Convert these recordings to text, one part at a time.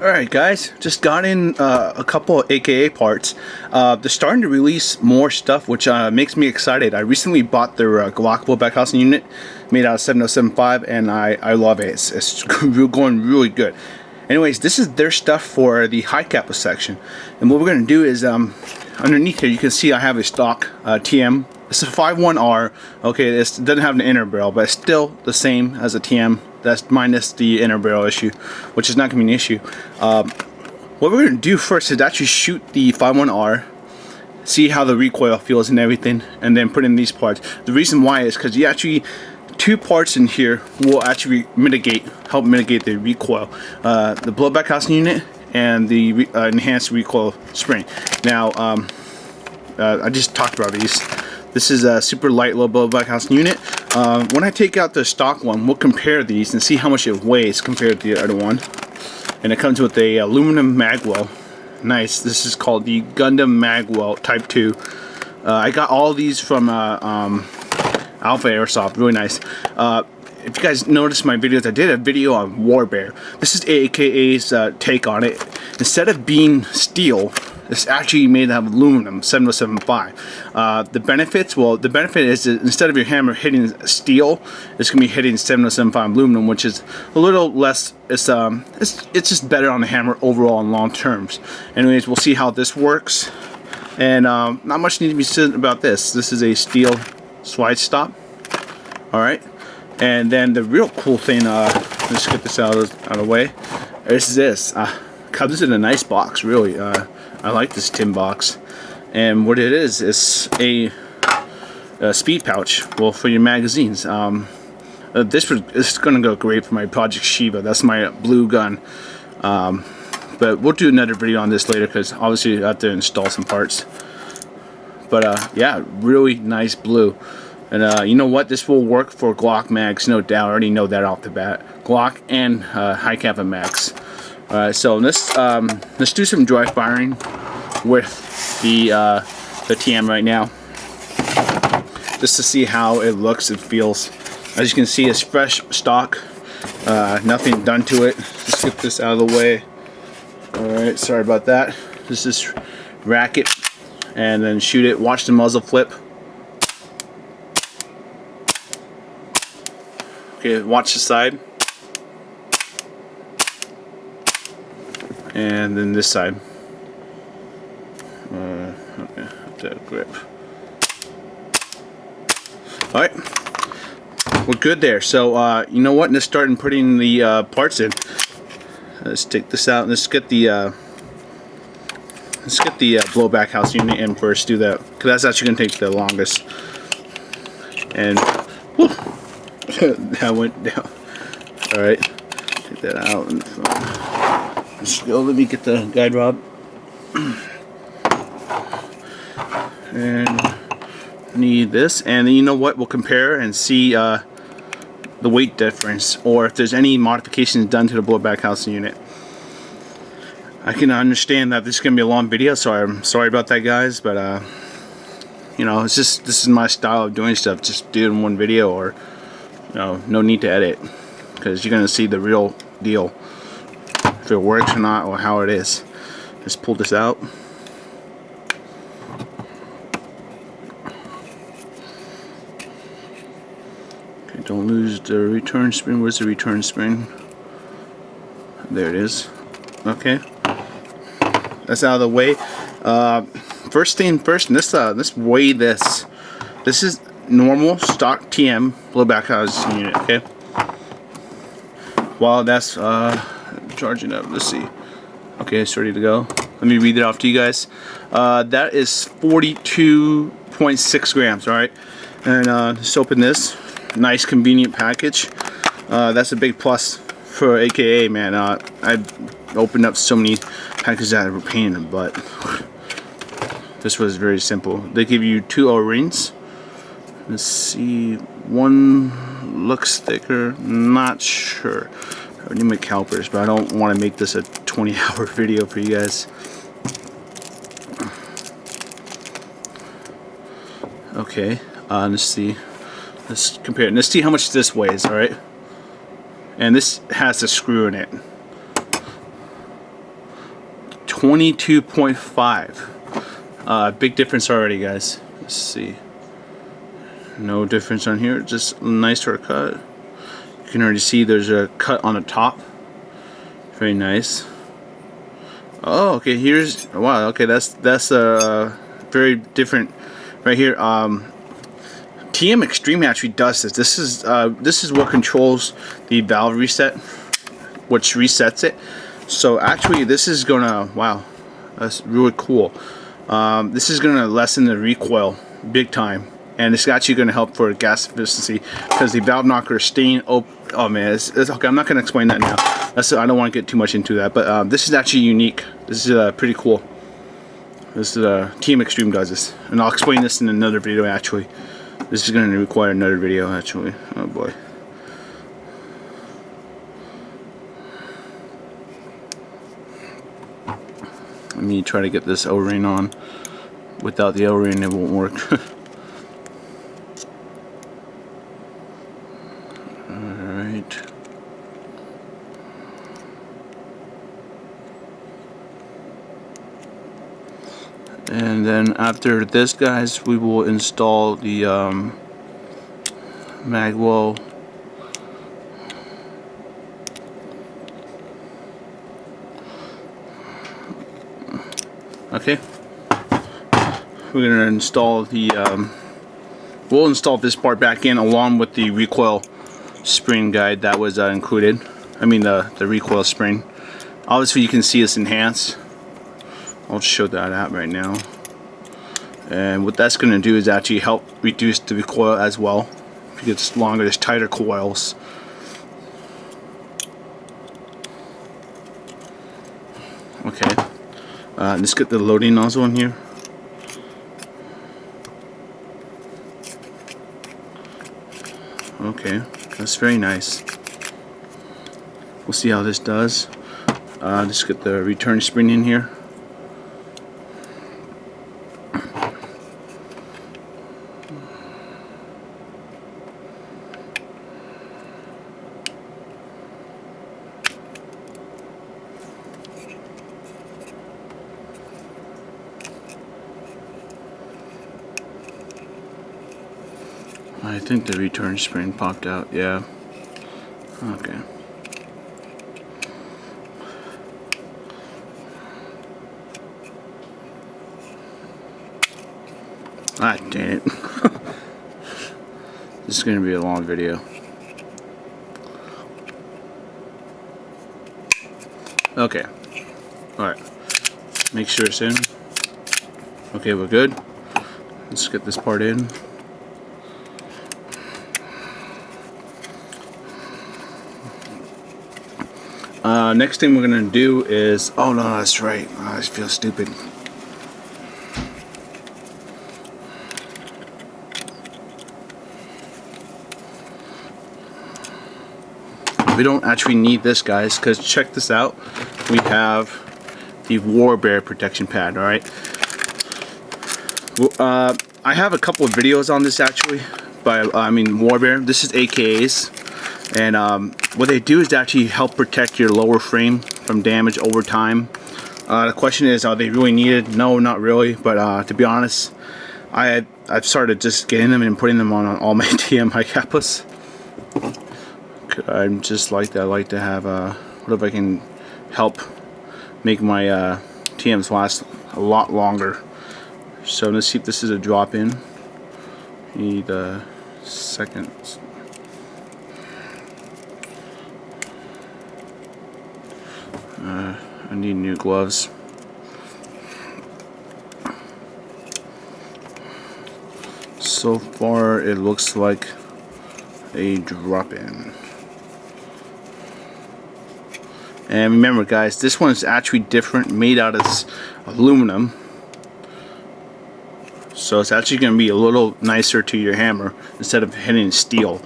Alright guys, just got in a couple of AKA parts. They're starting to release more stuff, which makes me excited. I recently bought their Glock blowback housing unit made out of 7075, and I love it. It's going really good. Anyways, this is their stuff for the Hi-Capa section. And what we're going to do is, underneath here you can see I have a stock TM. It's a 5.1R. Okay, it doesn't have an inner barrel, but it's still the same as a TM. That's minus the inner barrel issue, which is not going to be an issue. What we're going to do first is actually shoot the 5.1R, see how the recoil feels and everything, and then put in these parts. The reason why is because you actually, two parts in here will actually help mitigate the recoil. The blowback housing unit and the enhanced recoil spring. Now, I just talked about these. This is a super light low blowback housing unit. When I take out the stock one, we'll compare these and see how much it weighs compared to the other one. And it comes with a aluminum magwell. Nice. This is called the Gundam Magwell Type 2. I got all these from Alpha Airsoft. Really nice. If you guys noticed my videos, I did a video on Warbear. This is AKA's take on it. Instead of being steel, it's actually made out of aluminum, 7075. The benefits, well, the benefit is that instead of your hammer hitting steel, it's going to be hitting 7075 aluminum, which is a little less, it's just better on the hammer overall in long terms. Anyways, we'll see how this works. And not much needs to be said about this. This is a steel slide stop. Alright. And then the real cool thing, let's get this out of the way, is this. Comes in a nice box, really. I like this tin box, and what it is a speed pouch. Well, for your magazines. This is going to go great for my Project Shiva. That's my blue gun. But we'll do another video on this later because obviously I have to install some parts. But yeah, really nice blue. And you know what? This will work for Glock mags, no doubt. I already know that off the bat. Glock and Hi-Capa mags. So let's do some dry firing with the TM right now, just to see how it looks and feels. As you can see, it's fresh stock, nothing done to it. Just get this out of the way. Alright, sorry about that. Just rack it and then shoot it. Watch the muzzle flip. Okay, watch the side. And then this side. Okay, that grip. Alright, we're good there. So you know what? Let's start putting the parts in. Let's take this out and let's get the blowback house unit in first. Do that because that's actually going to take the longest. And whew, that went down. Alright, take that out and let's go. Let me get the guide rod. And need this, and then you know what, we'll compare and see the weight difference, or if there's any modifications done to the blowback housing unit. I can understand that this is gonna be a long video, so I'm sorry about that, guys, but you know, it's just, this is my style of doing stuff. Just do it in one video, or you know, no need to edit, because you're gonna see the real deal, if it works or not, or how it is. Let's pull this out. Okay, don't lose the return spring. Where's the return spring? There it is. Okay, that's out of the way. First thing first, let's weigh this. This is normal stock TM blowback housing unit. Okay, while that's charging up, let's see. Okay, it's ready to go. Let me read it off to you guys. That is 42.6 grams. All right, and let's open this. Nice, convenient package. That's a big plus for AKA, man. I've opened up so many packages that were a pain in the butt. This was very simple. They give you 2 O-rings. Let's see, one looks thicker. Not sure. I need my calipers, but I don't want to make this a 20-hour video for you guys. Okay, let's see. Let's compare it. Let's see how much this weighs, alright? And this has a screw in it. 22.5. Big difference already, guys. Let's see. No difference on here, just a nicer cut. You can already see there's a cut on the top. Very nice. Oh, okay, here's, wow, okay, that's very different right here. TM Extreme actually does this. This is what controls the valve reset, which resets it. So actually this is gonna, wow, that's really cool. This is gonna lessen the recoil big time, and it's actually gonna help for gas efficiency because the valve knocker is staying open. Oh man, it's okay. I'm not gonna explain that now. I don't want to get too much into that, but this is actually unique. This is pretty cool. This is TM Extreme does this, and I'll explain this in another video. Actually, this is going to require another video. Actually, oh boy. Let me try to get this O-ring on. Without the O-ring, it won't work. Alright. And then after this, guys, we will install the magwell. Okay. We're gonna install the we'll install this part back in along with the recoil spring guide that was included. I mean the recoil spring. Obviously you can see it's enhanced. I'll show that out right now. And what that's going to do is actually help reduce the recoil as well. If it gets longer, there's tighter coils. Okay. Let's get the loading nozzle in here. Okay, that's very nice. We'll see how this does. Let's get the return spring in here. I think the return spring popped out, yeah. Okay. Ah, dang it. This is going to be a long video. Okay. Alright. Make sure it's in. Okay, we're good. Let's get this part in. Next thing we're gonna do is, oh no, that's right. Oh, I feel stupid. We don't actually need this, guys, because check this out. We have the War Bear protection pad. All right. Well, I have a couple of videos on this actually, but I mean War Bear. This is AKAs. And what they do is actually help protect your lower frame from damage over time. The question is, are they really needed? No, not really. But to be honest, I've started just getting them and putting them on all my TM Hi-Capas. I'm just like that. I like to have what if I can help make my TMs last a lot longer. So let's see if this is a drop in. Need a second. I need new gloves. So far it looks like a drop-in. And remember guys, this one is actually different, made out of aluminum. So it's actually going to be a little nicer to your hammer instead of hitting steel.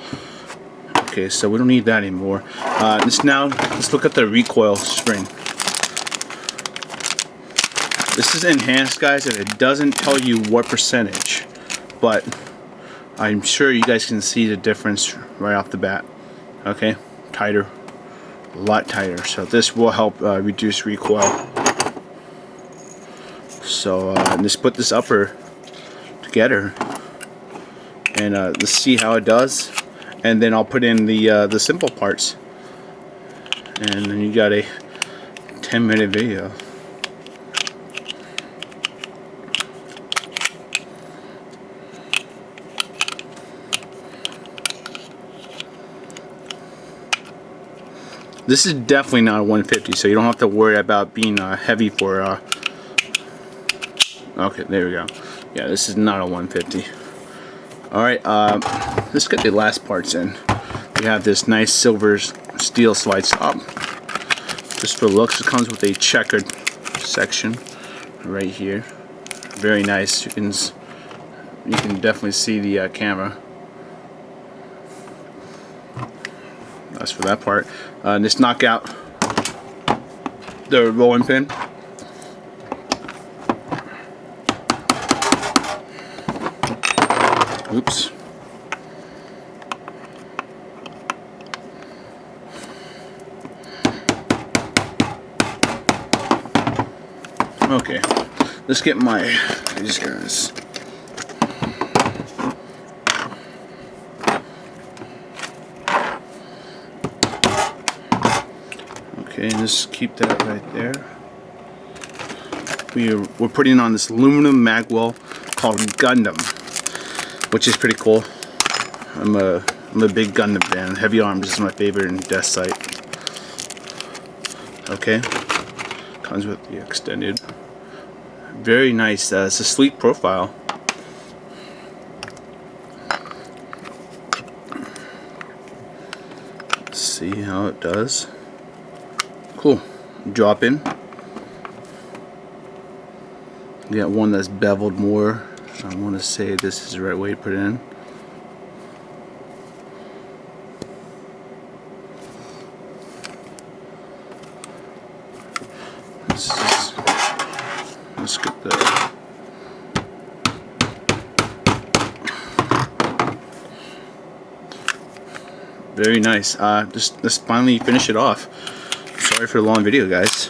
Okay, so we don't need that anymore. Let's look at the recoil spring. This is enhanced, guys, and it doesn't tell you what percentage, but I'm sure you guys can see the difference right off the bat. Okay, tighter, a lot tighter. So this will help reduce recoil. So just put this upper together, and let's see how it does. And then I'll put in the simple parts, and then you got a 10-minute video. This is definitely not a 150, so you don't have to worry about being heavy for okay, there we go. Yeah, this is not a 150. Alright, let's get the last parts in. We have this nice silver steel slide stop. Just for looks, it comes with a checkered section right here. Very nice. You can definitely see the camera. That's for that part. Just knock out the rolling pin. Oops. Okay, let's get these guys. Okay, just keep that right there. We're putting on this aluminum magwell called Gundam, which is pretty cool. I'm a big Gundam fan. Heavy Arms is my favorite in Death Sight. Okay, comes with the extended. Very nice. It's a sleek profile. Let's see how it does. Cool. Drop in. You got one that's beveled more. I want to say this is the right way to put it in. Let's get that. Very nice. Let's finally finish it off. Sorry for the long video, guys.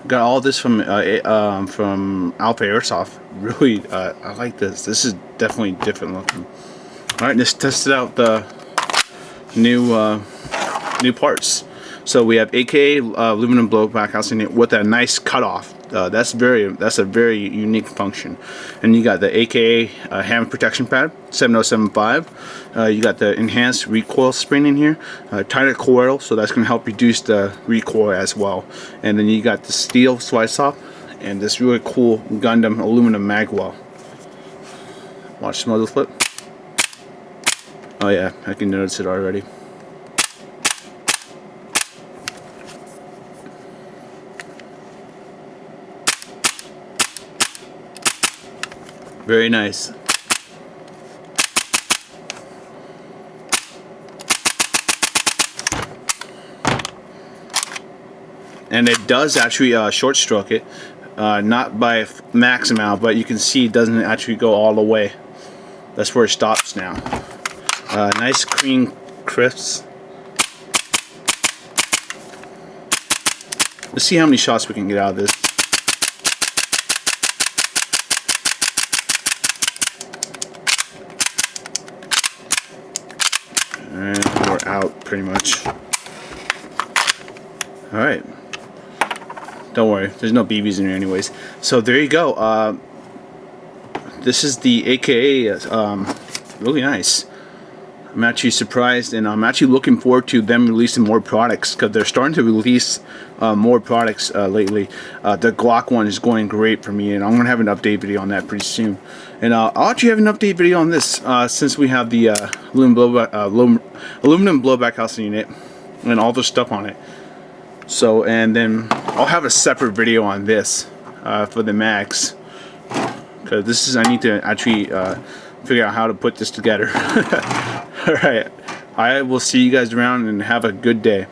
Got all this from Alpha Airsoft. Really, I like this. This is definitely different looking. All right, let's test it out. The new parts. So we have AKA aluminum blowback housing with a nice cutoff. That's a very unique function. And you got the AKA hand protection pad 7075. You got the enhanced recoil spring in here, tighter coil, so that's going to help reduce the recoil as well. And then you got the steel slide stop and this really cool Gundam aluminum magwell. Watch the muzzle flip. Oh yeah, I can notice it already. Very nice. And it does actually short stroke it, not by max amount, but you can see it doesn't actually go all the way. That's where it stops now. Nice clean crisps. Let's see how many shots we can get out of this. And we're out pretty much. Alright. Don't worry, there's no BBs in here anyways. So there you go. This is the AKA. Really nice. I'm actually surprised, and I'm actually looking forward to them releasing more products, because they're starting to release more products lately. The Glock one is going great for me, and I'm going to have an update video on that pretty soon. And I'll actually have an update video on this since we have the aluminum blowback housing unit and all the stuff on it. So, and then I'll have a separate video on this for the mags, because this is, I need to actually figure out how to put this together. Alright, I will see you guys around and have a good day.